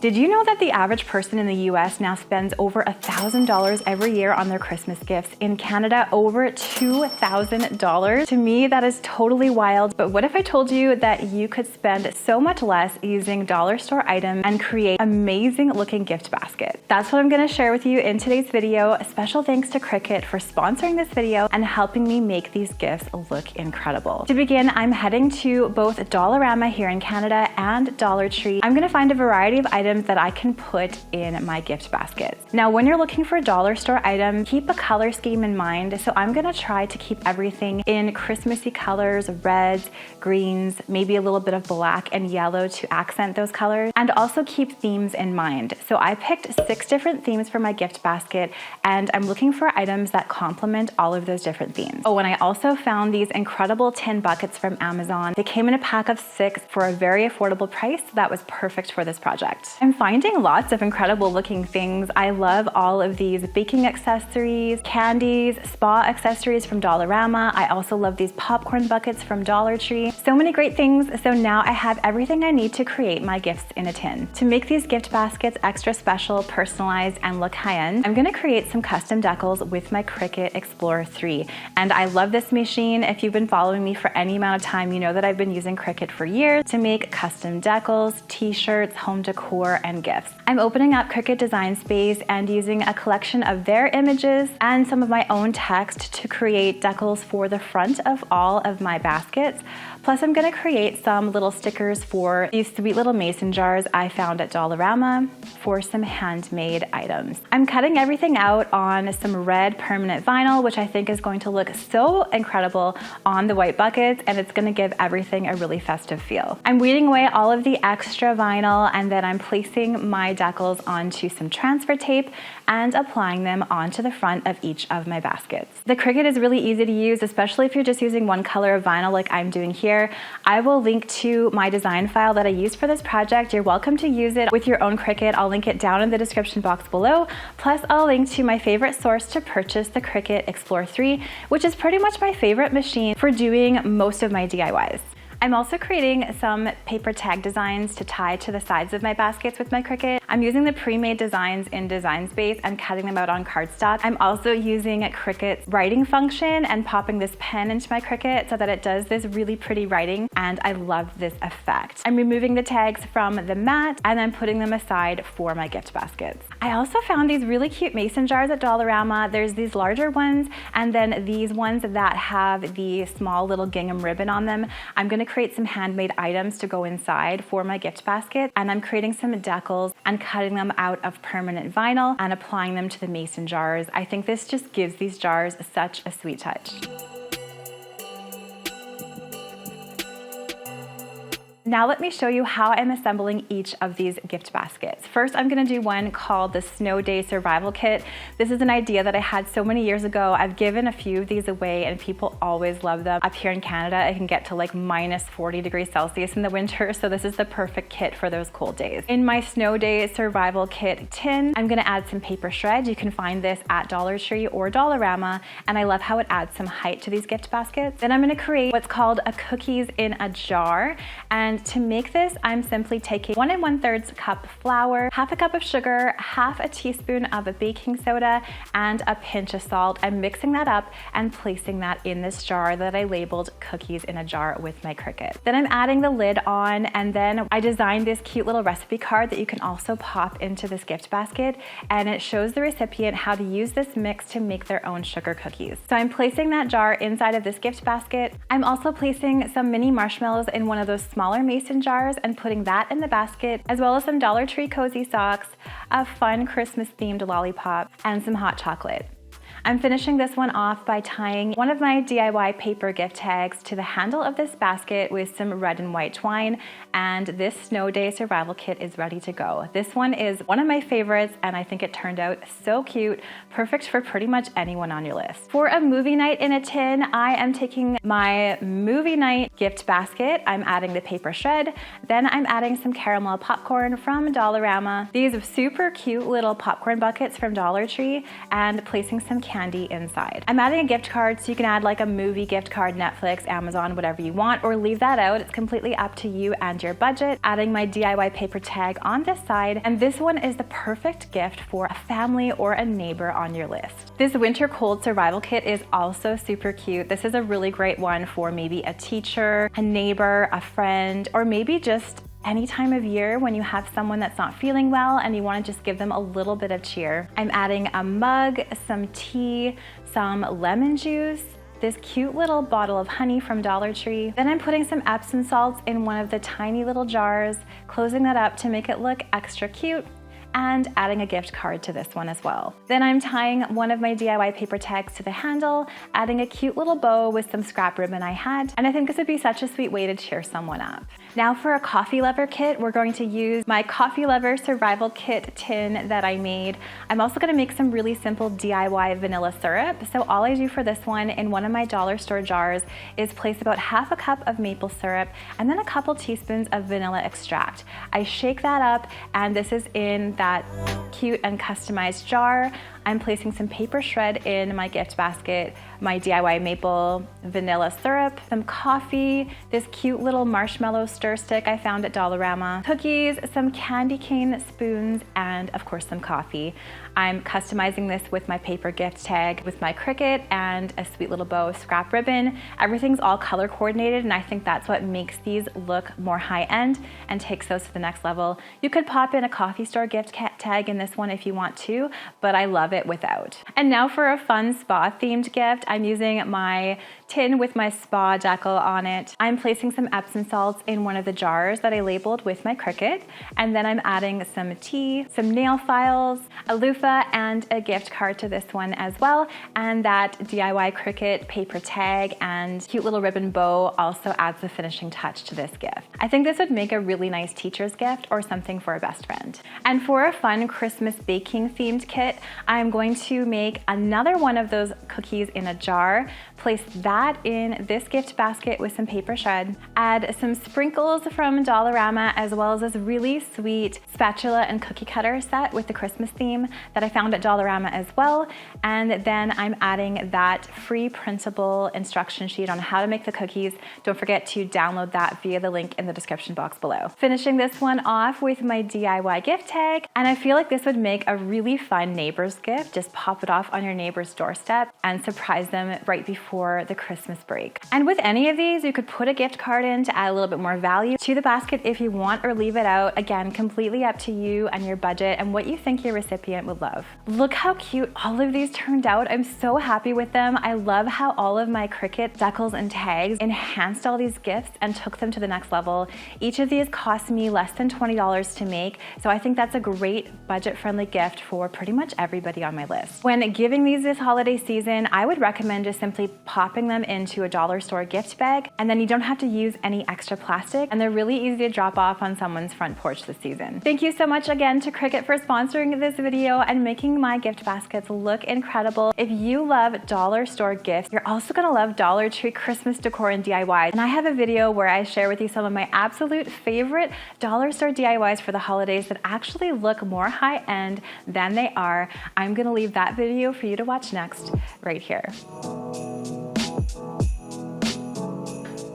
Did you know that the average person in the US now spends over $1,000 every year on their Christmas gifts? In Canada, over $2,000. To me, that is totally wild. But what if I told you that you could spend so much less using dollar store items and create amazing looking gift baskets? That's what I'm gonna share with you in today's video. A special thanks to Cricut for sponsoring this video and helping me make these gifts look incredible. To begin, I'm heading to both Dollarama here in Canada and Dollar Tree. I'm gonna find a variety of items that I can put in my gift baskets. Now, when you're looking for a dollar store item, keep a color scheme in mind. So I'm gonna try to keep everything in Christmassy colors, reds, greens, maybe a little bit of black and yellow to accent those colors, and also keep themes in mind. So I picked 6 different themes for my gift basket, and I'm looking for items that complement all of those different themes. Oh, and I also found these incredible tin buckets from Amazon. They came in a pack of 6 for a very affordable price. That was perfect for this project. I'm finding lots of incredible looking things. I love all of these baking accessories, candies, spa accessories from Dollarama. I also love these popcorn buckets from Dollar Tree. So many great things. So now I have everything I need to create my gifts in a tin. To make these gift baskets extra special, personalized, and look high-end, I'm gonna create some custom decals with my Cricut Explorer 3. And I love this machine. If you've been following me for any amount of time, you know that I've been using Cricut for years to make custom decals, t-shirts, home decor, and gifts. I'm opening up Cricut Design Space and using a collection of their images and some of my own text to create decals for the front of all of my baskets. Plus, I'm gonna create some little stickers for these sweet little mason jars I found at Dollarama for some handmade items. I'm cutting everything out on some red permanent vinyl, which I think is going to look so incredible on the white buckets, and it's gonna give everything a really festive feel. I'm weeding away all of the extra vinyl, and then I'm placing my decals onto some transfer tape and applying them onto the front of each of my baskets. The Cricut is really easy to use, especially if you're just using one color of vinyl like I'm doing here. I will link to my design file that I used for this project. You're welcome to use it with your own Cricut. I'll link it down in the description box below. Plus, I'll link to my favorite source to purchase the Cricut Explorer 3, which is pretty much my favorite machine for doing most of my DIYs. I'm also creating some paper tag designs to tie to the sides of my baskets with my Cricut. I'm using the pre-made designs in Design Space and cutting them out on cardstock. I'm also using Cricut's writing function and popping this pen into my Cricut so that it does this really pretty writing, and I love this effect. I'm removing the tags from the mat and I'm putting them aside for my gift baskets. I also found these really cute mason jars at Dollarama. There's these larger ones and then these ones that have the small little gingham ribbon on them. I'm gonna create some handmade items to go inside for my gift basket, and I'm creating some decals and cutting them out of permanent vinyl and applying them to the mason jars. I think this just gives these jars such a sweet touch. Now let me show you how I'm assembling each of these gift baskets. First, I'm gonna do one called the Snow Day Survival Kit. This is an idea that I had so many years ago. I've given a few of these away and people always love them. Up here in Canada, it can get to like minus 40 degrees Celsius in the winter, so this is the perfect kit for those cold days. In my Snow Day Survival Kit tin, I'm gonna add some paper shred. You can find this at Dollar Tree or Dollarama, and I love how it adds some height to these gift baskets. Then I'm gonna create what's called a cookies in a jar, and to make this, I'm simply taking 1 1/3 cup flour, half a cup of sugar, half a teaspoon of a baking soda, and a pinch of salt. I'm mixing that up and placing that in this jar that I labeled cookies in a jar with my Cricut. Then I'm adding the lid on, and then I designed this cute little recipe card that you can also pop into this gift basket, and it shows the recipient how to use this mix to make their own sugar cookies. So I'm placing that jar inside of this gift basket. I'm also placing some mini marshmallows in one of those smaller mason jars and putting that in the basket, as well as some Dollar Tree cozy socks, a fun Christmas themed lollipop, and some hot chocolate. I'm finishing this one off by tying one of my DIY paper gift tags to the handle of this basket with some red and white twine, and this Snow Day Survival Kit is ready to go. This one is one of my favorites, and I think it turned out so cute, perfect for pretty much anyone on your list. For a movie night in a tin, I am taking my movie night gift basket. I'm adding the paper shred, then I'm adding some caramel popcorn from Dollarama, these super cute little popcorn buckets from Dollar Tree, and placing some candy inside. I'm adding a gift card, so you can add like a movie gift card, Netflix, Amazon, whatever you want, or leave that out. It's completely up to you and your budget. Adding my DIY paper tag on this side, and this one is the perfect gift for a family or a neighbor on your list. This winter cold survival kit is also super cute. This is a really great one for maybe a teacher, a neighbor, a friend, or maybe just any time of year when you have someone that's not feeling well and you want to just give them a little bit of cheer. I'm adding a mug, some tea, some lemon juice, this cute little bottle of honey from Dollar Tree. Then I'm putting some Epsom salts in one of the tiny little jars, closing that up to make it look extra cute, and adding a gift card to this one as well. Then I'm tying one of my DIY paper tags to the handle, adding a cute little bow with some scrap ribbon I had, and I think this would be such a sweet way to cheer someone up. Now for a coffee lover kit, we're going to use my coffee lover survival kit tin that I made. I'm also gonna make some really simple DIY vanilla syrup. So all I do for this one in one of my dollar store jars is place about half a cup of maple syrup and then a couple teaspoons of vanilla extract. I shake that up, and this is in that cute and customized jar. I'm placing some paper shred in my gift basket, my DIY maple vanilla syrup, some coffee, this cute little marshmallow stir stick I found at Dollarama, cookies, some candy cane spoons, and of course some coffee. I'm customizing this with my paper gift tag, with my Cricut and a sweet little bow of scrap ribbon. Everything's all color coordinated, and I think that's what makes these look more high-end and takes those to the next level. You could pop in a coffee store gift tag in this one if you want to, but I love it without. And now for a fun spa themed gift, I'm using my tin with my spa decal on it. I'm placing some Epsom salts in one of the jars that I labeled with my Cricut, and then I'm adding some tea, some nail files, a loofah, and a gift card to this one as well, and that DIY Cricut paper tag and cute little ribbon bow also adds the finishing touch to this gift. I think this would make a really nice teacher's gift or something for a best friend. And for a fun Christmas baking themed kit, I'm going to make another one of those cookies in a jar, place that in this gift basket with some paper shred, add some sprinkles from Dollarama, as well as this really sweet spatula and cookie cutter set with the Christmas theme that I found at Dollarama as well. And then I'm adding that free printable instruction sheet on how to make the cookies. Don't forget to download that via the link in the description box below. Finishing this one off with my DIY gift tag, and I feel like this would make a really fun neighbor's gift. Just pop it off on your neighbor's doorstep and surprise them right before the Christmas break. And with any of these, you could put a gift card in to add a little bit more value to the basket if you want, or leave it out. Again, completely up to you and your budget and what you think your recipient would love. Look how cute all of these turned out. I'm so happy with them. I love how all of my Cricut decals and tags enhanced all these gifts and took them to the next level. Each of these cost me less than $20 to make, so I think that's a great budget-friendly gift for pretty much everybody on my list. When giving these this holiday season, I would recommend just simply popping them into a dollar store gift bag, and then you don't have to use any extra plastic, and they're really easy to drop off on someone's front porch this season. Thank you so much again to Cricut for sponsoring this video and making my gift baskets look incredible. If you love dollar store gifts, you're also gonna love Dollar Tree Christmas decor and DIY. And I have a video where I share with you some of my absolute favorite dollar store DIYs for the holidays that actually look more high-end than they are. I'm gonna leave that video for you to watch next right here.